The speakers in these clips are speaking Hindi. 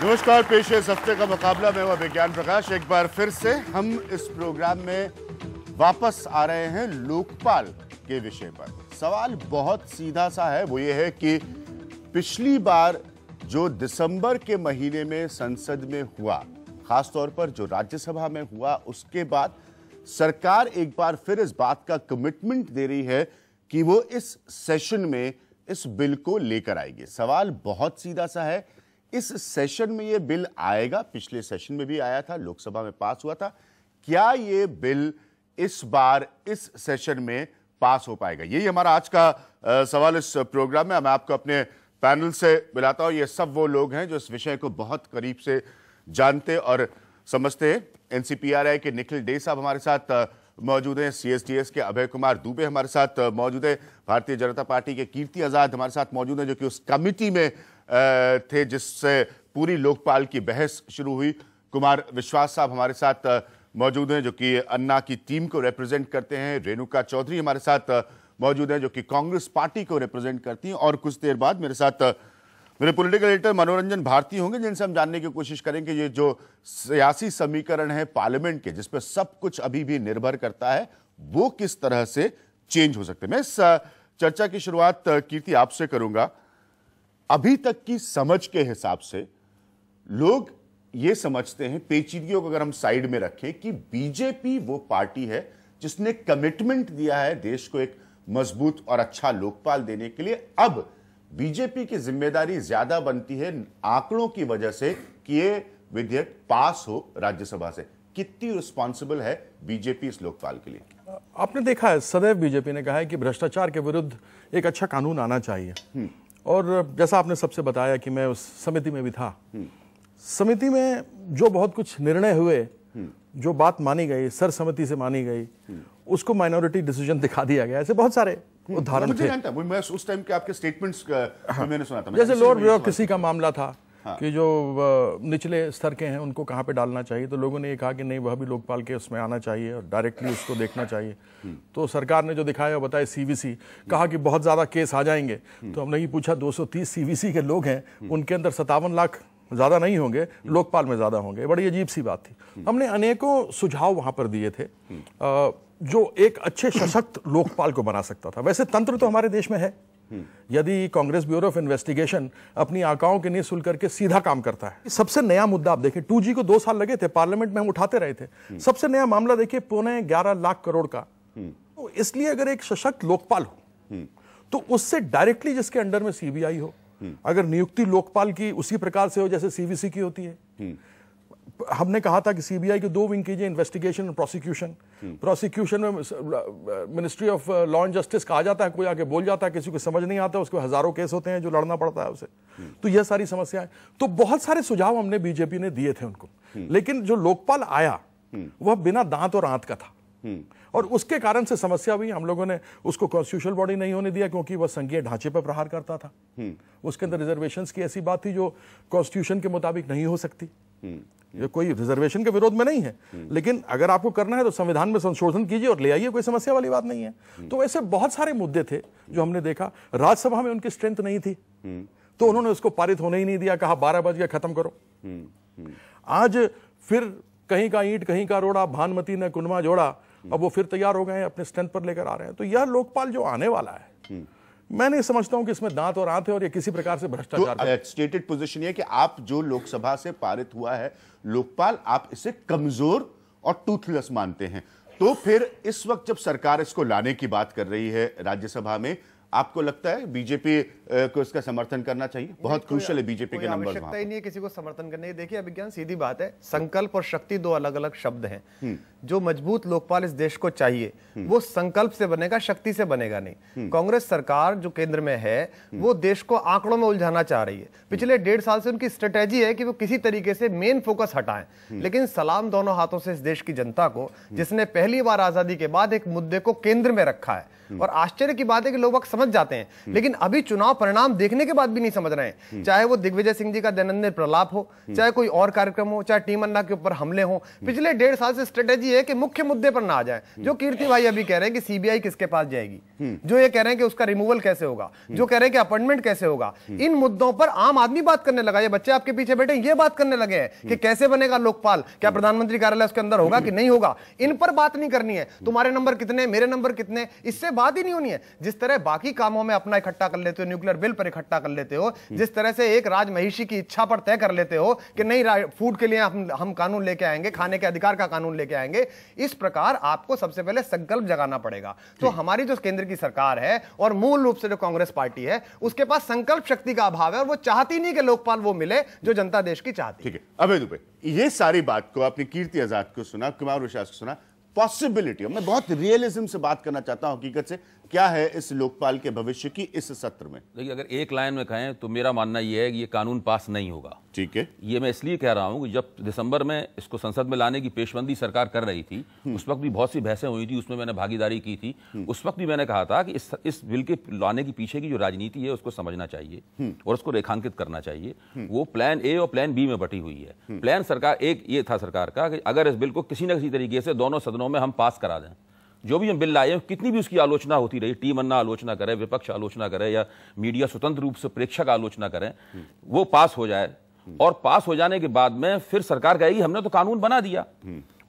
नमस्कार, पेश है इस हफ्ते का मुकाबला। मैं हूं विज्ञान प्रकाश। एक बार फिर से हम इस प्रोग्राम में वापस आ रहे हैं लोकपाल के विषय पर। सवाल बहुत सीधा सा है, वो ये है कि पिछली बार जो दिसंबर के महीने में संसद में हुआ, खासतौर पर जो राज्यसभा में हुआ, उसके बाद सरकार एक बार फिर इस बात का कमिटमेंट दे रही है कि वो इस सेशन में इस बिल को लेकर आएगी। सवाल बहुत सीधा सा है, इस सेशन में ये बिल आएगा? पिछले सेशन में भी आया था, लोकसभा में पास हुआ था। क्या ये बिल इस बार इस सेशन में पास हो पाएगा? यही हमारा आज का सवाल इस प्रोग्राम में। मैं आपको अपने पैनल से मिलाता हूं। ये सब वो लोग हैं जो इस विषय को बहुत करीब से जानते और समझते हैं। एनसीपीआरआई के निखिल डे साहब हमारे साथ मौजूद हैं, सीएसडीएस के अभय कुमार दुबे हमारे साथ मौजूद है, भारतीय जनता पार्टी के कीर्ति आजाद हमारे साथ मौजूद हैं, जो कि उस कमिटी में थे जिससे पूरी लोकपाल की बहस शुरू हुई। कुमार विश्वास साहब हमारे साथ मौजूद हैं, जो कि अन्ना की टीम को रिप्रेजेंट करते हैं। रेणुका चौधरी हमारे साथ मौजूद हैं, जो कि कांग्रेस पार्टी को रिप्रेजेंट करती हैं। और कुछ देर बाद मेरे साथ मेरे पॉलिटिकल एडिटर मनोरंजन भारती होंगे, जिनसे हम जानने की कोशिश करेंगे ये जो सियासी समीकरण है पार्लियामेंट के, जिस पर सब कुछ अभी भी निर्भर करता है, वो किस तरह से चेंज हो सकते हैं। मैं इस चर्चा की शुरुआत कीर्ति आपसे करूंगा। अभी तक की समझ के हिसाब से लोग ये समझते हैं, पेचीदगियों को अगर हम साइड में रखें, कि बीजेपी वो पार्टी है जिसने कमिटमेंट दिया है देश को एक मजबूत और अच्छा लोकपाल देने के लिए। अब बीजेपी की जिम्मेदारी ज्यादा बनती है आंकड़ों की वजह से कि ये विधेयक पास हो राज्यसभा से। कितनी रिस्पॉन्सिबल है बीजेपी इस लोकपाल के लिए? आपने देखा है, सदैव बीजेपी ने कहा है कि भ्रष्टाचार के विरुद्ध एक अच्छा कानून आना चाहिए। और जैसा आपने सबसे बताया कि मैं उस समिति में भी था, समिति में जो बहुत कुछ निर्णय हुए, जो बात मानी गई, सर्वसम्मति से मानी गई, उसको माइनॉरिटी डिसीजन दिखा दिया गया। ऐसे बहुत सारे उदाहरण थे। मैं उस टाइम के आपके स्टेटमेंट्स मैंने सुना था। जैसे लोअर ब्यूरोक्रेसी का मामला था, कि जो निचले स्तर के हैं उनको कहाँ पे डालना चाहिए, तो लोगों ने ये कहा कि नहीं, वह भी लोकपाल के उसमें आना चाहिए और डायरेक्टली उसको देखना चाहिए। तो सरकार ने जो दिखाया बताया सीवीसी, कहा कि बहुत ज़्यादा केस आ जाएंगे। तो हमने ये पूछा, 230 सीवीसी के लोग हैं, उनके अंदर 57 लाख ज़्यादा नहीं होंगे, लोकपाल में ज़्यादा होंगे। बड़ी अजीब सी बात थी। हमने अनेकों सुझाव वहाँ पर दिए थे जो एक अच्छे सशक्त लोकपाल को बना सकता था। वैसे तंत्र तो हमारे देश में है। यदि कांग्रेस ब्यूरो ऑफ इन्वेस्टिगेशन अपनी आंकड़ों के नहीं सुन करके सीधा काम करता है। सबसे नया मुद्दा आप देखिए, 2G को 2 साल लगे थे, पार्लियामेंट में हम उठाते रहे थे। सबसे नया मामला देखिए, 11.25 लाख करोड़ का। तो इसलिए अगर एक सशक्त लोकपाल हो तो उससे डायरेक्टली जिसके अंडर में सीबीआई हो, अगर नियुक्ति लोकपाल की उसी प्रकार से हो जैसे सीवीसी की होती है। हमने कहा था कि सीबीआई के 2 विंग कीजिए, इन्वेस्टिगेशन और प्रोसिक्यूशन। प्रोसिक्यूशन में ministry of law and justice कहा जाता है, कोई आके बोल जाता है, किसी को समझ नहीं आता, उसको हजारों केस होते हैं जो लड़ना पड़ता है उसे। तो यह सारी समस्याएं, तो बहुत सारे सुझाव हमने बीजेपी ने दिए थे उनको। लेकिन जो लोकपाल आया वह बिना दांत और आंत का था, और उसके कारण से समस्या हुई। हम लोगों ने उसको कॉन्स्टिट्यूशनल बॉडी नहीं होने दिया, क्योंकि वह संघीय ढांचे पर प्रहार करता था। उसके अंदर रिजर्वेशंस की ऐसी बात थी जो कॉन्स्टिट्यूशन के मुताबिक नहीं हो सकती। ये कोई रिजर्वेशन के विरोध में नहीं है, लेकिन अगर आपको करना है तो संविधान में संशोधन कीजिए और ले आइए, कोई समस्या वाली बात नहीं है। तो ऐसे बहुत सारे मुद्दे थे जो हमने देखा। राज्यसभा में उनकी स्ट्रेंथ नहीं थी, तो उन्होंने उसको पारित होने ही नहीं दिया, कहा 12 बज गया, खत्म करो। आज फिर कहीं का ईंट कहीं का रोड़ा, भानुमति ने कुनमा जोड़ा, अब वो फिर तैयार हो गए हैं, अपने स्ट्रेंथ पर लेकर आ रहे हैं। तो यह लोकपाल जो आने वाला है, मैं नहीं समझता हूं कि इसमें दांत और आंत है और ये किसी प्रकार से भ्रष्टाचार। तो स्टेटेड पोजीशन ये कि आप जो लोकसभा से पारित हुआ है लोकपाल, आप इसे कमजोर और टूथलेस मानते हैं। तो फिर इस वक्त जब सरकार इसको लाने की बात कर रही है राज्यसभा में, आपको लगता है बीजेपी को इसका समर्थन करना चाहिए? बहुत क्रूशियल है बीजेपी के नंबर। आवश्यकता ही नहीं है किसी को समर्थन करने की। देखिए अभिज्ञान, सीधी बात है, संकल्प और शक्ति 2 अलग अलग शब्द हैं। जो मजबूत लोकपाल इस देश को चाहिए वो संकल्प से बनेगा, शक्ति से बनेगा नहीं। कांग्रेस सरकार जो केंद्र में है वो देश को आंकड़ों में उलझाना चाह रही है। पिछले 1.5 साल से उनकी स्ट्रेटेजी है कि वो किसी तरीके से मेन फोकस हटाएं। लेकिन सलाम दोनों हाथों से इस देश की जनता को, जिसने पहली बार आजादी के बाद एक मुद्दे को केंद्र में रखा है। और आश्चर्य की बात है कि लोग वक्त समझ जाते हैं, लेकिन अभी चुनाव परिणाम देखने के बाद भी नहीं समझ रहे हैं। चाहे वो दिग्विजय सिंह जी का दैनंदिन प्रलाप हो, चाहे कोई और कार्यक्रम हो, चाहे टीम अन्ना के ऊपर हमले हो, पिछले 1.5 साल से स्ट्रेटेजी ये है कि मुख्य मुद्दे पर ना आ जाए। जो कीर्ति भाई अभी कह रहे हैं कि सीबीआई किसके पास जाएगी, जो ये कह रहे हैं कि उसका रिमूवल कैसे होगा, जो कह रहे हैं कि अपॉइंटमेंट कैसे होगा, इन मुद्दों पर आम आदमी बात करने लगा। ये बच्चे आपके पीछे बैठे ये बात करने लगे हैं कि कैसे बनेगा लोकपाल, क्या प्रधानमंत्री कार्यालय उसके अंदर होगा कि नहीं होगा। इन पर बात नहीं करनी है, तुम्हारे नंबर कितने, मेरे नंबर कितने, इससे बात ही नहीं होनी है। जिस तरह बाकी कामों में अपना इकट्ठा कर लेते हो, न्यूक्लियर बिल पर इकट्ठा कर लेते हो, जिस तरह से एक राजमहिषी की इच्छा पर तय कर लेते हो कि नहीं फूड के लिए हम कानून लेके आएंगे, खाने के अधिकार का कानून लेके आएंगे, इस प्रकार आपको सबसे पहले संकल्प जगाना पड़ेगा। तो हमारी जो केंद्र की सरकार है और मूल रूप से जो कांग्रेस पार्टी है, उसके पास संकल्प शक्ति का अभाव है और वो चाहती नहीं कि लोकपाल वो मिले जो जनता देश की चाहती। ठीक है, अभय दुबे, ये सारी बात को आपने कीर्ति आजाद को सुना, कुमार विश्वास को सुना, पॉसिबिलिटी, मैं बहुत रियलिज्म से बात करना चाहता हूं, हकीकत से क्या है इस लोकपाल के भविष्य की इस सत्र में? देखिए, अगर एक लाइन में कहें तो मेरा मानना यह है कि ये कानून पास नहीं होगा। ठीक है, ये मैं इसलिए कह रहा हूं कि जब दिसंबर में इसको संसद में लाने की पेशबंदी सरकार कर रही थी, उस वक्त भी बहुत सी बहसें हुई थी, उसमें मैंने भागीदारी की थी। उस वक्त भी मैंने कहा था कि इस बिल के लाने के पीछे की जो राजनीति है उसको समझना चाहिए और उसको रेखांकित करना चाहिए। वो प्लान ए और प्लान बी में बटी हुई है। प्लान सरकार एक ये था सरकार का कि अगर इस बिल को किसी न किसी तरीके से दोनों सदनों में हम पास करा दें, जो भी हम बिल लाए, कितनी भी उसकी आलोचना होती रही, टीम अन्ना आलोचना करे, विपक्ष आलोचना करे या मीडिया स्वतंत्र रूप से प्रेक्षक आलोचना करें, वो पास हो जाए। और पास हो जाने के बाद में फिर सरकार कहेगी हमने तो कानून बना दिया,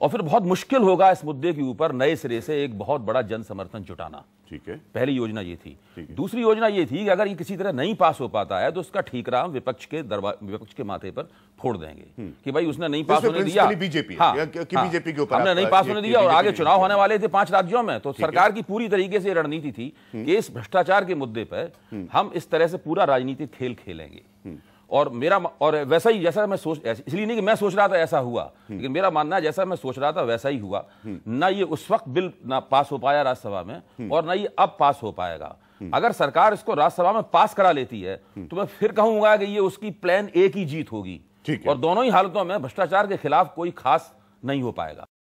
और फिर बहुत मुश्किल होगा इस मुद्दे के ऊपर नए सिरे से एक बहुत बड़ा जन समर्थन जुटाना। ठीक है, पहली योजना ये थी। दूसरी योजना ये थी कि अगर ये किसी तरह नहीं पास हो पाता है तो उसका ठीकरा हम विपक्ष के माथे पर फोड़ देंगे कि भाई उसने नहीं पास होने दिया, बीजेपी बीजेपी के ऊपर हमने नहीं पास होने दिया, और आगे चुनाव होने वाले थे 5 राज्यों में, तो सरकार की पूरी तरीके से रणनीति थी कि इस भ्रष्टाचार के मुद्दे पर हम इस तरह से पूरा राजनीतिक खेल खेलेंगे। और वैसा ही जैसा मैं इसलिए नहीं कि मैं सोच रहा था ऐसा हुआ, लेकिन मेरा मानना है जैसा मैं सोच रहा था वैसा ही हुआ। ना ये उस वक्त बिल ना पास हो पाया राज्यसभा में, और ना ये अब पास हो पाएगा। अगर सरकार इसको राज्यसभा में पास करा लेती है तो मैं फिर कहूंगा कि ये उसकी प्लान ए की जीत होगी, और दोनों ही हालतों में भ्रष्टाचार के खिलाफ कोई खास नहीं हो पाएगा।